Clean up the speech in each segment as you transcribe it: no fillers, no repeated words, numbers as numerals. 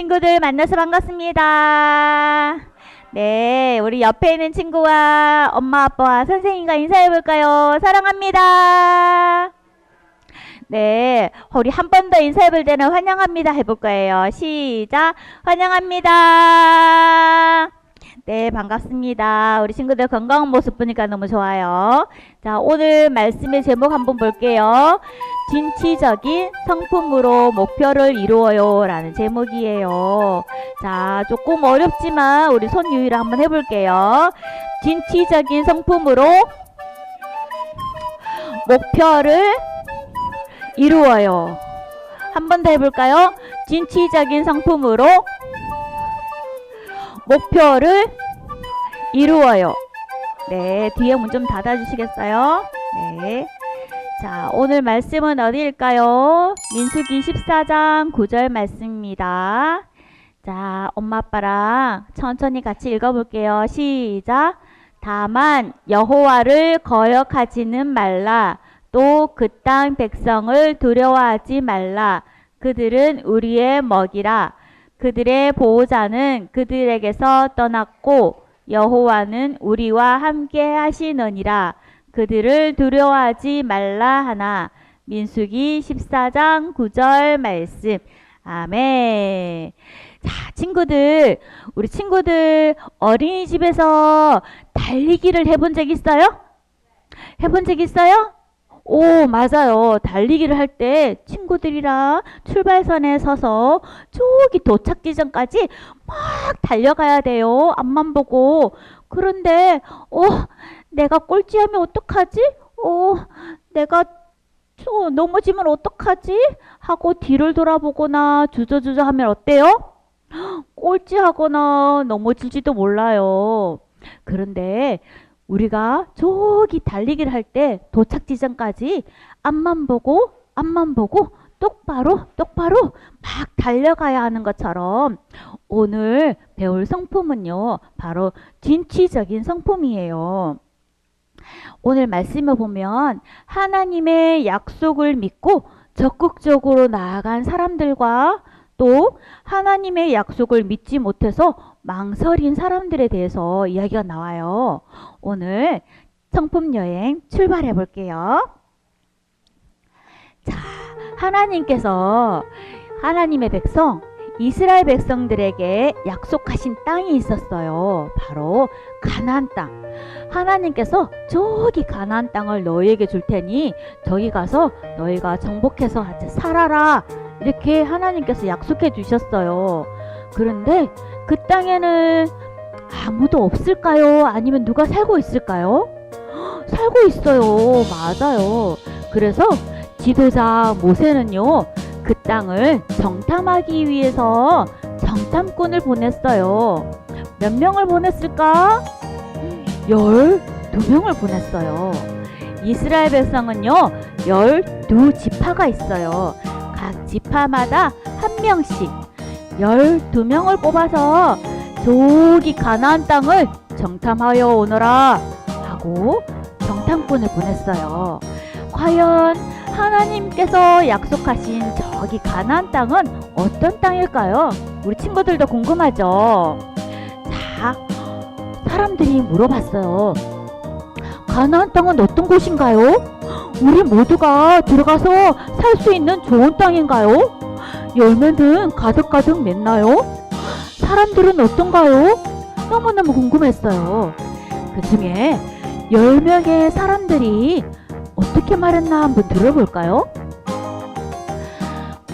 친구들 만나서 반갑습니다. 네, 우리 옆에 있는 친구와 엄마, 아빠와 선생님과 인사해 볼까요? 사랑합니다. 네, 우리 한 번 더 인사해 볼 때는 환영합니다 해볼 거예요. 시작! 환영합니다. 네, 반갑습니다. 우리 친구들 건강한 모습 보니까 너무 좋아요. 자, 오늘 말씀의 제목 한번 볼게요. 진취적인 성품으로 목표를 이루어요 라는 제목이에요. 자, 조금 어렵지만 우리 손유희를 한번 해볼게요. 진취적인 성품으로 목표를 이루어요. 한 번 더 해볼까요? 진취적인 성품으로 목표를 이루어요. 네, 뒤에 문 좀 닫아주시겠어요? 네. 자, 오늘 말씀은 어디일까요? 민수기 14장 9절 말씀입니다. 자, 엄마 아빠랑 천천히 같이 읽어볼게요. 시작! 다만 여호와를 거역하지는 말라. 또 그 땅 백성을 두려워하지 말라. 그들은 우리의 먹이라. 그들의 보호자는 그들에게서 떠났고 여호와는 우리와 함께 하시느니라. 그들을 두려워하지 말라 하나. 민수기 14장 9절 말씀. 아멘. 자, 친구들, 우리 친구들 어린이집에서 달리기를 해본 적 있어요? 해본 적 있어요? 오, 맞아요. 달리기를 할 때 친구들이랑 출발선에 서서 저기 도착 지점까지 막 달려가야 돼요. 앞만 보고. 그런데 내가 꼴찌하면 어떡하지? 내가 넘어지면 어떡하지? 하고 뒤를 돌아보거나 주저주저 하면 어때요? 꼴찌하거나 넘어질지도 몰라요. 그런데 우리가 저기 달리기를 할 때 도착 지점까지 앞만 보고 똑바로 막 달려가야 하는 것처럼 오늘 배울 성품은요, 바로 진취적인 성품이에요. 오늘 말씀을 보면 하나님의 약속을 믿고 적극적으로 나아간 사람들과 또 하나님의 약속을 믿지 못해서 망설인 사람들에 대해서 이야기가 나와요. 오늘 성품 여행 출발해 볼게요. 자, 하나님께서 하나님의 백성 이스라엘 백성들에게 약속하신 땅이 있었어요. 바로 가나안 땅. 하나님께서 저기 가나안 땅을 너희에게 줄 테니 저기 가서 너희가 정복해서 같이 살아라. 이렇게 하나님께서 약속해 주셨어요. 그런데 그 땅에는 아무도 없을까요? 아니면 누가 살고 있을까요? 살고 있어요. 맞아요. 그래서 지도자 모세는요, 그 땅을 정탐하기 위해서 정탐꾼을 보냈어요. 몇 명을 보냈을까? 12명을 보냈어요. 이스라엘 백성은요, 12지파가 있어요. 각 지파마다 한 명씩 12명을 뽑아서 저기 가나안 땅을 정탐하여 오너라 하고 정탐꾼을 보냈어요. 과연 하나님께서 약속하신 저기 가나안 땅은 어떤 땅일까요? 우리 친구들도 궁금하죠? 자, 사람들이 물어봤어요. 가나안 땅은 어떤 곳인가요? 우리 모두가 들어가서 살 수 있는 좋은 땅인가요? 열매는 가득가득 맺나요? 사람들은 어떤가요? 너무너무 궁금했어요. 그 중에 10명의 사람들이 어떻게 말했나 한번 들어볼까요?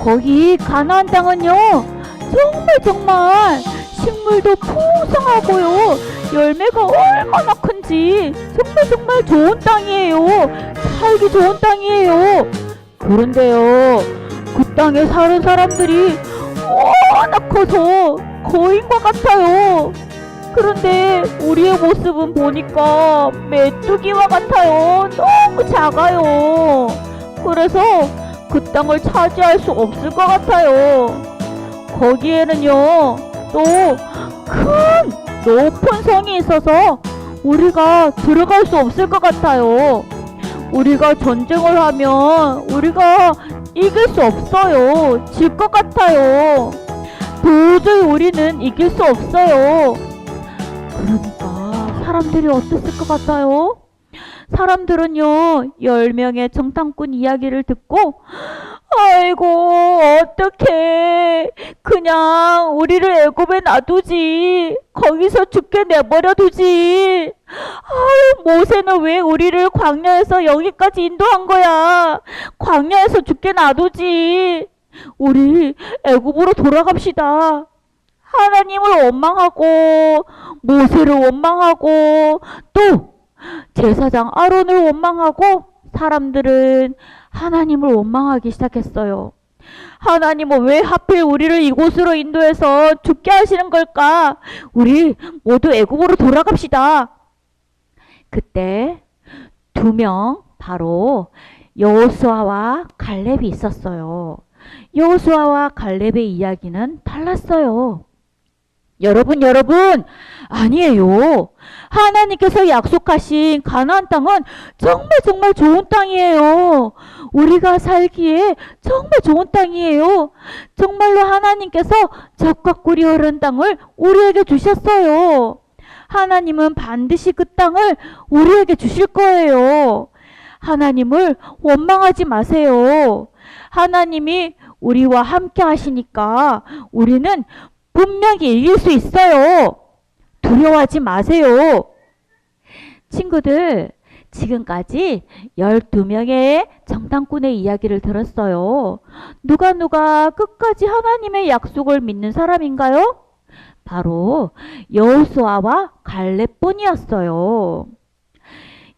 거기 가나안 땅은요, 정말 식물도 풍성하고요, 열매가 얼마나 큰지 정말 좋은 땅이에요. 살기 좋은 땅이에요. 그런데요, 그 땅에 사는 사람들이 워낙 커서 거인과 같아요. 그런데 우리의 모습은 보니까 메뚜기와 같아요. 너무 작아요. 그래서 그 땅을 차지할 수 없을 것 같아요. 거기에는요, 또 큰 높은 성이 있어서 우리가 들어갈 수 없을 것 같아요. 우리가 전쟁을 하면 우리가 이길 수 없어요. 질 것 같아요. 도저히 우리는 이길 수 없어요. 그러니까 사람들이 어땠을 것 같아요? 사람들은요, 10명의 정탐꾼 이야기를 듣고, 아이고, 어떡해. 그냥 우리를 애굽에 놔두지. 거기서 죽게 내버려 두지. 아유, 모세는 왜 우리를 광야에서 여기까지 인도한 거야. 광야에서 죽게 놔두지. 우리 애굽으로 돌아갑시다. 하나님을 원망하고, 모세를 원망하고, 또 제사장 아론을 원망하고 사람들은 하나님을 원망하기 시작했어요. 하나님은 왜 하필 우리를 이곳으로 인도해서 죽게 하시는 걸까? 우리 모두 애굽으로 돌아갑시다. 그때 2명, 바로 여호수아와 갈렙이 있었어요. 여호수아와 갈렙의 이야기는 달랐어요. 여러분, 아니에요. 하나님께서 약속하신 가나안 땅은 정말 좋은 땅이에요. 우리가 살기에 정말 좋은 땅이에요. 정말로 하나님께서 젖과 꿀이 흐르는 땅을 우리에게 주셨어요. 하나님은 반드시 그 땅을 우리에게 주실 거예요. 하나님을 원망하지 마세요. 하나님이 우리와 함께 하시니까 우리는 분명히 이길 수 있어요. 두려워하지 마세요. 친구들, 지금까지 12명의 정탐꾼의 이야기를 들었어요. 누가 끝까지 하나님의 약속을 믿는 사람인가요? 바로 여호수아와 갈렙뿐이었어요.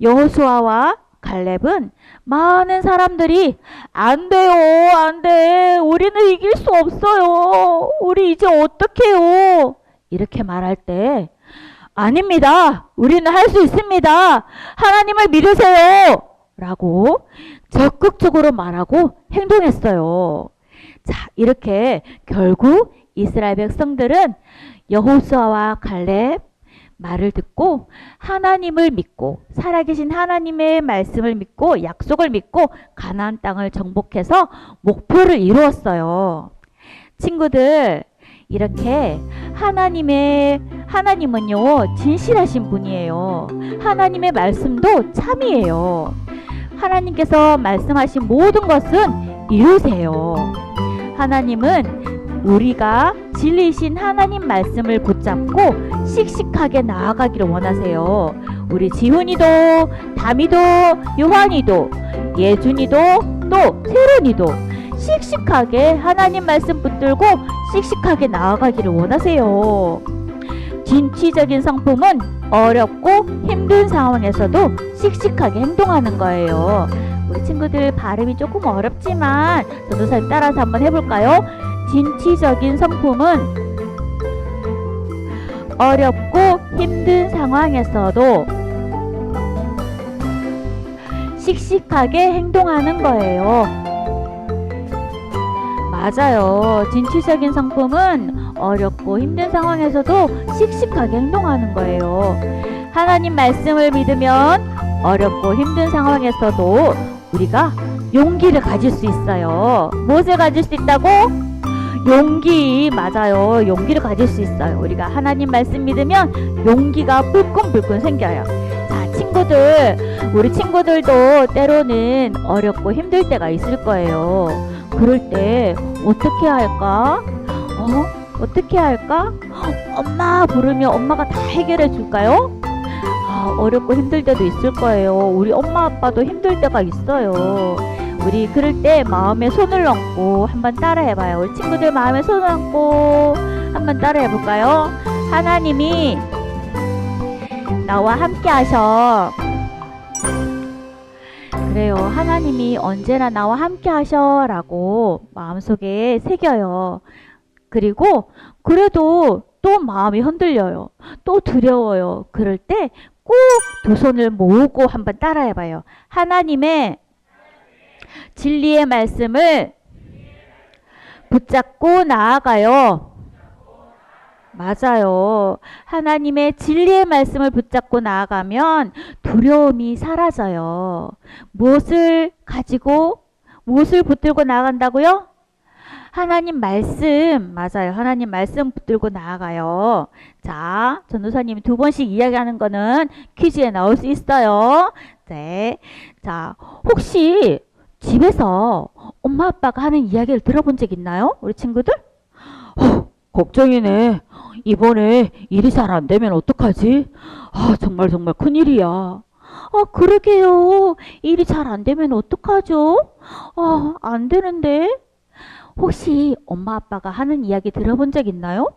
여호수아와 갈렙은 많은 사람들이 안 돼요, 안 돼. 우리는 이길 수 없어요. 우리 이제 어떡해요? 이렇게 말할 때 아닙니다. 우리는 할 수 있습니다. 하나님을 믿으세요. 라고 적극적으로 말하고 행동했어요. 자, 이렇게 결국 이스라엘 백성들은 여호수아와 갈렙 말을 듣고 하나님을 믿고 살아계신 하나님의 말씀을 믿고 약속을 믿고 가나안 땅을 정복해서 목표를 이루었어요. 친구들, 이렇게 하나님은요 진실하신 분이에요. 하나님의 말씀도 참이에요. 하나님께서 말씀하신 모든 것은 이루세요. 하나님은 우리가 진리이신 하나님 말씀을 붙잡고 씩씩하게 나아가기를 원하세요. 우리 지훈이도, 다미도, 요한이도, 예준이도, 또 세론이도 씩씩하게 하나님 말씀 붙들고 씩씩하게 나아가기를 원하세요. 진취적인 성품은 어렵고 힘든 상황에서도 씩씩하게 행동하는 거예요. 우리 친구들 발음이 조금 어렵지만 전도사님 따라서 한번 해볼까요? 진취적인 성품은 어렵고 힘든 상황에서도 씩씩하게 행동하는 거예요. 맞아요. 진취적인 성품은 어렵고 힘든 상황에서도 씩씩하게 행동하는 거예요. 하나님 말씀을 믿으면 어렵고 힘든 상황에서도 우리가 용기를 가질 수 있어요. 무엇을 가질 수 있다고? 용기. 맞아요. 용기를 가질 수 있어요. 우리가 하나님 말씀 믿으면 용기가 불끈불끈 생겨요. 자, 친구들, 우리 친구들도 때로는 어렵고 힘들 때가 있을 거예요. 그럴 때 어떻게 할까? 어떻게 할까? 엄마 부르면 엄마가 다 해결해 줄까요? 어렵고 힘들 때도 있을 거예요. 우리 엄마 아빠도 힘들 때가 있어요. 우리 그럴 때 마음에 손을 얹고 한번 따라 해봐요. 우리 친구들 마음에 손을 얹고 한번 따라 해볼까요? 하나님이 나와 함께 하셔. 그래요. 하나님이 언제나 나와 함께 하셔 라고 마음속에 새겨요. 그리고 그래도 또 마음이 흔들려요. 또 두려워요. 그럴 때 꼭 두 손을 모으고 한번 따라해봐요. 하나님의 진리의 말씀을 붙잡고 나아가요. 맞아요. 하나님의 진리의 말씀을 붙잡고 나아가면 두려움이 사라져요. 무엇을 붙들고 나아간다고요? 하나님 말씀, 맞아요. 하나님 말씀 붙들고 나아가요. 자, 전도사님이 2번씩 이야기하는 거는 퀴즈에 나올 수 있어요. 네. 자, 혹시 집에서 엄마 아빠가 하는 이야기를 들어본 적 있나요? 우리 친구들? 걱정이네. 이번에 일이 잘 안 되면 어떡하지? 정말 큰일이야. 그러게요. 일이 잘 안 되면 어떡하죠? 안 되는데. 혹시 엄마 아빠가 하는 이야기 들어본 적 있나요?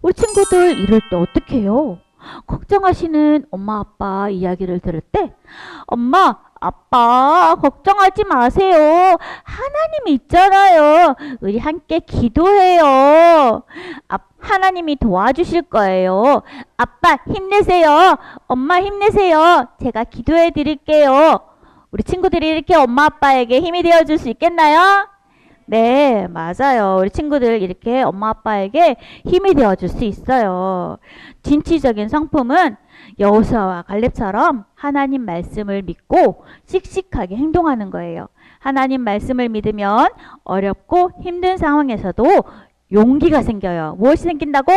우리 친구들 이럴 때 어떻게 해요? 걱정하시는 엄마 아빠 이야기를 들을 때 엄마 아빠 걱정하지 마세요. 하나님이 있잖아요. 우리 함께 기도해요. 하나님이 도와주실 거예요. 아빠 힘내세요. 엄마 힘내세요. 제가 기도해 드릴게요. 우리 친구들이 이렇게 엄마 아빠에게 힘이 되어 줄 수 있겠나요? 네, 맞아요. 우리 친구들 이렇게 엄마 아빠에게 힘이 되어 줄 수 있어요. 진취적인 성품은 여호수아와 갈렙처럼 하나님 말씀을 믿고 씩씩하게 행동하는 거예요. 하나님 말씀을 믿으면 어렵고 힘든 상황에서도 용기가 생겨요. 무엇이 생긴다고?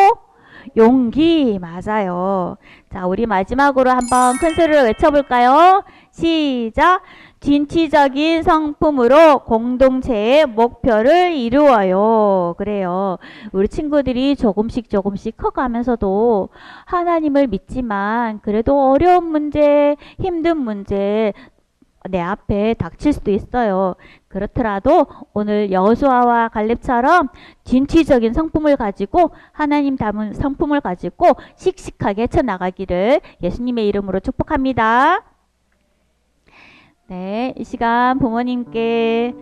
용기, 맞아요. 자, 우리 마지막으로 한번 큰 소리로 외쳐볼까요? 시작! 진취적인 성품으로 공동체의 목표를 이루어요. 그래요. 우리 친구들이 조금씩 커가면서도 하나님을 믿지만 그래도 어려운 문제, 힘든 문제 내 앞에 닥칠 수도 있어요. 그렇더라도 오늘 여호수아와 갈렙처럼 진취적인 성품을 가지고 하나님 닮은 성품을 가지고 씩씩하게 헤쳐나가기를 예수님의 이름으로 축복합니다. 네, 이 시간 부모님들과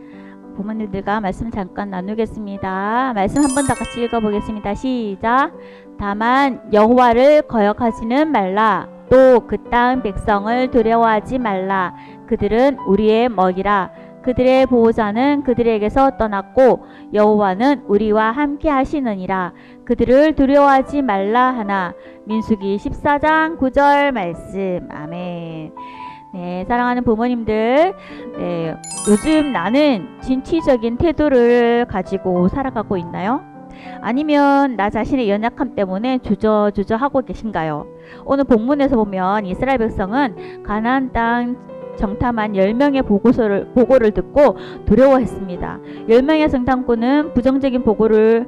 말씀 잠깐 나누겠습니다. 말씀 한 번 더 같이 읽어보겠습니다. 시작. 다만 여호와를 거역하지는 말라. 또 그 땅 백성을 두려워하지 말라. 그들은 우리의 먹이라. 그들의 보호자는 그들에게서 떠났고 여호와는 우리와 함께 하시느니라. 그들을 두려워하지 말라 하나. 민수기 14장 9절 말씀. 아멘. 네, 사랑하는 부모님들, 네, 요즘 나는 진취적인 태도를 가지고 살아가고 있나요? 아니면 나 자신의 연약함 때문에 주저하고 계신가요? 오늘 본문에서 보면 이스라엘 백성은 가나안 땅 정탐한 10명의 보고를 듣고 두려워했습니다. 10명의 정탐꾼은 부정적인 보고를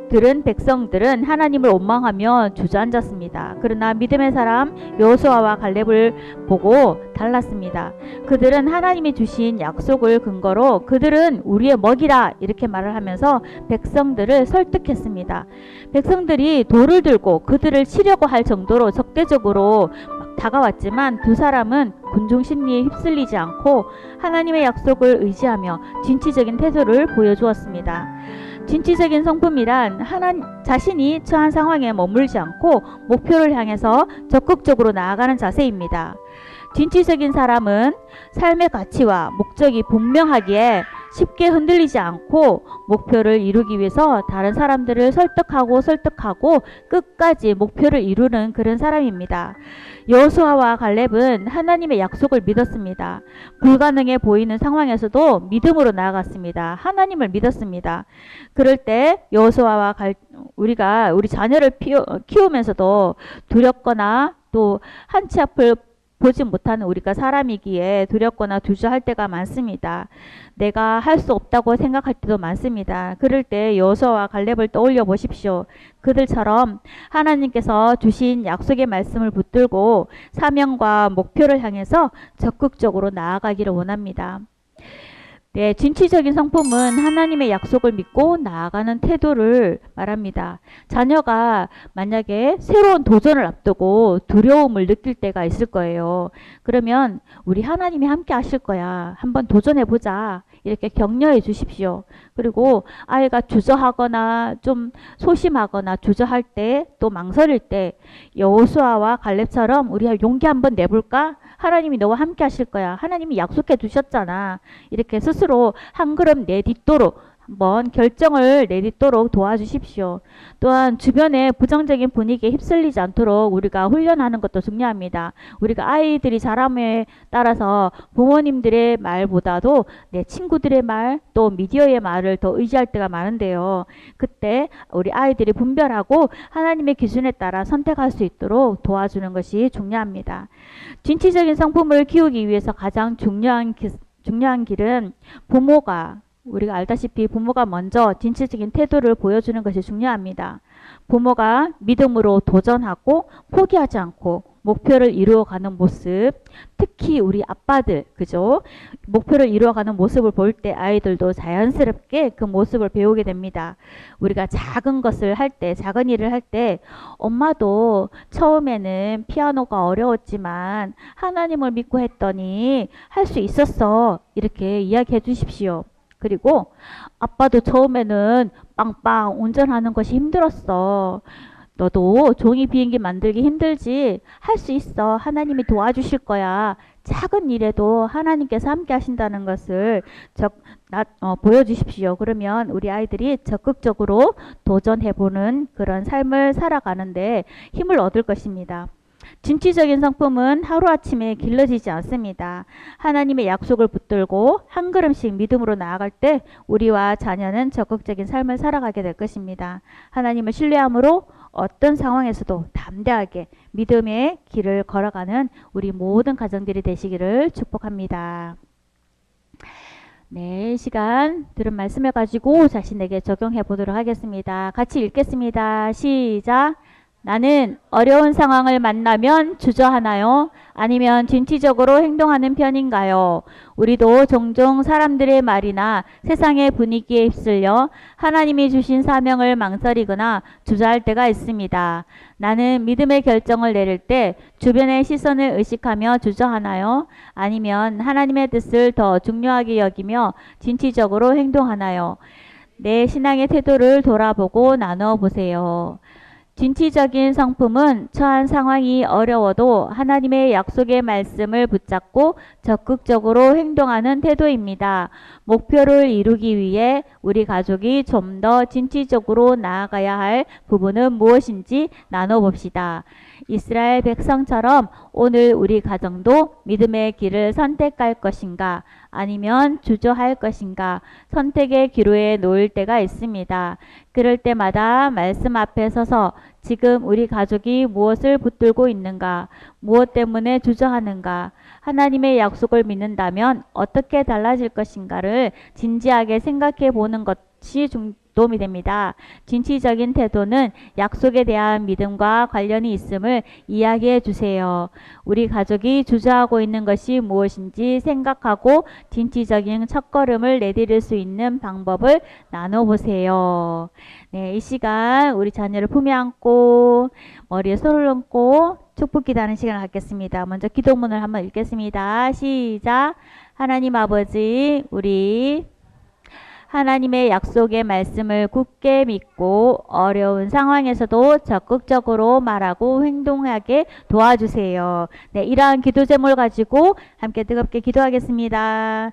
들은 백성들은 하나님을 원망하며 주저앉았습니다. 그러나 믿음의 사람 여호수아와 갈렙을 보고 달랐습니다. 그들은 하나님이 주신 약속을 근거로 그들은 우리의 먹이라 이렇게 말을 하면서 백성들을 설득했습니다. 백성들이 돌을 들고 그들을 치려고 할 정도로 적대적으로 막 다가왔지만 두 사람은 군중 심리에 휩쓸리지 않고 하나님의 약속을 의지하며 진취적인 태도를 보여주었습니다. 진취적인 성품이란 자신이 처한 상황에 머물지 않고 목표를 향해서 적극적으로 나아가는 자세입니다. 진취적인 사람은 삶의 가치와 목적이 분명하기에 쉽게 흔들리지 않고 목표를 이루기 위해서 다른 사람들을 설득하고 끝까지 목표를 이루는 그런 사람입니다. 여호수아와 갈렙은 하나님의 약속을 믿었습니다. 불가능해 보이는 상황에서도 믿음으로 나아갔습니다. 하나님을 믿었습니다. 그럴 때 여호수아와 우리가 우리 자녀를 키우면서도 두렵거나 또 한치 앞을 보지 못하는 우리가 사람이기에 두렵거나 주저할 때가 많습니다. 내가 할 수 없다고 생각할 때도 많습니다. 그럴 때 여호수아와 갈렙을 떠올려 보십시오. 그들처럼 하나님께서 주신 약속의 말씀을 붙들고 사명과 목표를 향해서 적극적으로 나아가기를 원합니다. 네, 진취적인 성품은 하나님의 약속을 믿고 나아가는 태도를 말합니다. 자녀가 만약에 새로운 도전을 앞두고 두려움을 느낄 때가 있을 거예요. 그러면 우리 하나님이 함께 하실 거야. 한번 도전해보자. 이렇게 격려해 주십시오. 그리고 아이가 주저하거나 좀 소심하거나 주저할 때 또 망설일 때 여호수아와 갈렙처럼 우리가 용기 한번 내볼까? 하나님이 너와 함께 하실 거야. 하나님이 약속해 주셨잖아. 이렇게 스스로 한 걸음 내딛도록 한번 결정을 내딛도록 도와주십시오. 또한 주변의 부정적인 분위기에 휩쓸리지 않도록 우리가 훈련하는 것도 중요합니다. 우리가 아이들이 자람에 따라서 부모님들의 말보다도 내 친구들의 말, 또 미디어의 말을 더 의지할 때가 많은데요. 그때 우리 아이들이 분별하고 하나님의 기준에 따라 선택할 수 있도록 도와주는 것이 중요합니다. 진취적인 성품을 키우기 위해서 가장 중요한 길은 부모가, 우리가 알다시피 부모가 먼저 진취적인 태도를 보여주는 것이 중요합니다. 부모가 믿음으로 도전하고 포기하지 않고 목표를 이루어가는 모습, 특히 우리 아빠들, 그죠? 목표를 이루어가는 모습을 볼 때 아이들도 자연스럽게 그 모습을 배우게 됩니다. 우리가 작은 것을 할 때, 작은 일을 할 때, 엄마도 처음에는 피아노가 어려웠지만 하나님을 믿고 했더니 할 수 있었어. 이렇게 이야기해 주십시오. 그리고 아빠도 처음에는 빵빵 운전하는 것이 힘들었어. 너도 종이 비행기 만들기 힘들지? 할 수 있어. 하나님이 도와주실 거야. 작은 일에도 하나님께서 함께 하신다는 것을 보여주십시오. 그러면 우리 아이들이 적극적으로 도전해보는 그런 삶을 살아가는데 힘을 얻을 것입니다. 진취적인 성품은 하루아침에 길러지지 않습니다. 하나님의 약속을 붙들고 한 걸음씩 믿음으로 나아갈 때 우리와 자녀는 적극적인 삶을 살아가게 될 것입니다. 하나님을 신뢰함으로 어떤 상황에서도 담대하게 믿음의 길을 걸어가는 우리 모든 가정들이 되시기를 축복합니다. 네, 이 시간 들은 말씀을 가지고 자신에게 적용해 보도록 하겠습니다. 같이 읽겠습니다. 시작! 나는 어려운 상황을 만나면 주저하나요? 아니면 진취적으로 행동하는 편인가요? 우리도 종종 사람들의 말이나 세상의 분위기에 휩쓸려 하나님이 주신 사명을 망설이거나 주저할 때가 있습니다. 나는 믿음의 결정을 내릴 때 주변의 시선을 의식하며 주저하나요? 아니면 하나님의 뜻을 더 중요하게 여기며 진취적으로 행동하나요? 내 신앙의 태도를 돌아보고 나눠 보세요. 진취적인 성품은 처한 상황이 어려워도 하나님의 약속의 말씀을 붙잡고 적극적으로 행동하는 태도입니다. 목표를 이루기 위해 우리 가족이 좀 더 진취적으로 나아가야 할 부분은 무엇인지 나눠봅시다. 이스라엘 백성처럼 오늘 우리 가정도 믿음의 길을 선택할 것인가 아니면 주저할 것인가 선택의 기로에 놓일 때가 있습니다. 그럴 때마다 말씀 앞에 서서 지금 우리 가족이 무엇을 붙들고 있는가, 무엇 때문에 주저하는가, 하나님의 약속을 믿는다면 어떻게 달라질 것인가를 진지하게 생각해 보는 것이 도움이 됩니다. 진취적인 태도는 약속에 대한 믿음과 관련이 있음을 이야기해 주세요. 우리 가족이 주저하고 있는 것이 무엇인지 생각하고 진취적인 첫걸음을 내디딜 수 있는 방법을 나눠보세요. 네, 이 시간 우리 자녀를 품에 안고 머리에 손을 얹고 축복 기도하는 시간을 갖겠습니다. 먼저 기도문을 한번 읽겠습니다. 시작! 하나님 아버지, 우리 하나님의 약속의 말씀을 굳게 믿고 어려운 상황에서도 적극적으로 말하고 행동하게 도와주세요. 네, 이러한 기도 제목을 가지고 함께 뜨겁게 기도하겠습니다.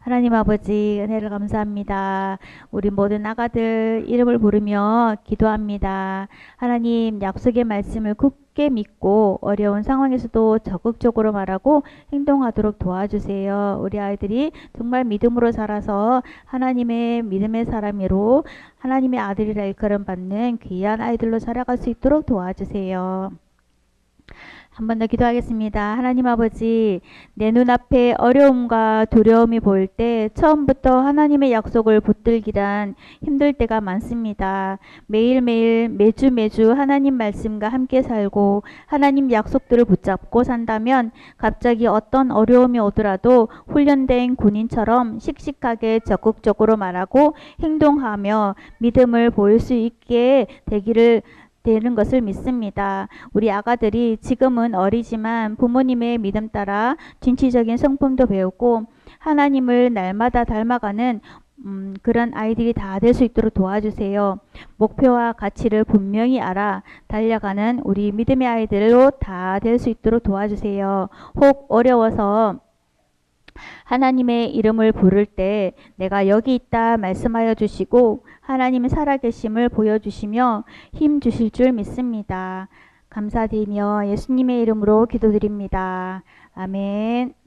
하나님 아버지 은혜를 감사합니다. 우리 모든 아가들 이름을 부르며 기도합니다. 하나님 약속의 말씀을 굳게 믿고 어려운 상황에서도 적극적으로 말하고 행동하도록 도와주세요. 우리 아이들이 정말 믿음으로 자라서 하나님의 믿음의 사람으로 하나님의 아들이라 일컬음 받는 귀한 아이들로 자라갈 수 있도록 도와주세요. 한 번 더 기도하겠습니다. 하나님 아버지, 내 눈앞에 어려움과 두려움이 보일 때 처음부터 하나님의 약속을 붙들기란 힘들 때가 많습니다. 매일매일 매주 하나님 말씀과 함께 살고 하나님 약속들을 붙잡고 산다면 갑자기 어떤 어려움이 오더라도 훈련된 군인처럼 씩씩하게 적극적으로 말하고 행동하며 믿음을 보일 수 있게 되는 것을 믿습니다. 우리 아가들이 지금은 어리지만 부모님의 믿음 따라 진취적인 성품도 배우고 하나님을 날마다 닮아가는 그런 아이들이 다 될 수 있도록 도와주세요. 목표와 가치를 분명히 알아 달려가는 우리 믿음의 아이들로 다 될 수 있도록 도와주세요. 혹 어려워서 하나님의 이름을 부를 때 내가 여기 있다 말씀하여 주시고 하나님의 살아계심을 보여주시며 힘 주실 줄 믿습니다. 감사드리며 예수님의 이름으로 기도드립니다. 아멘.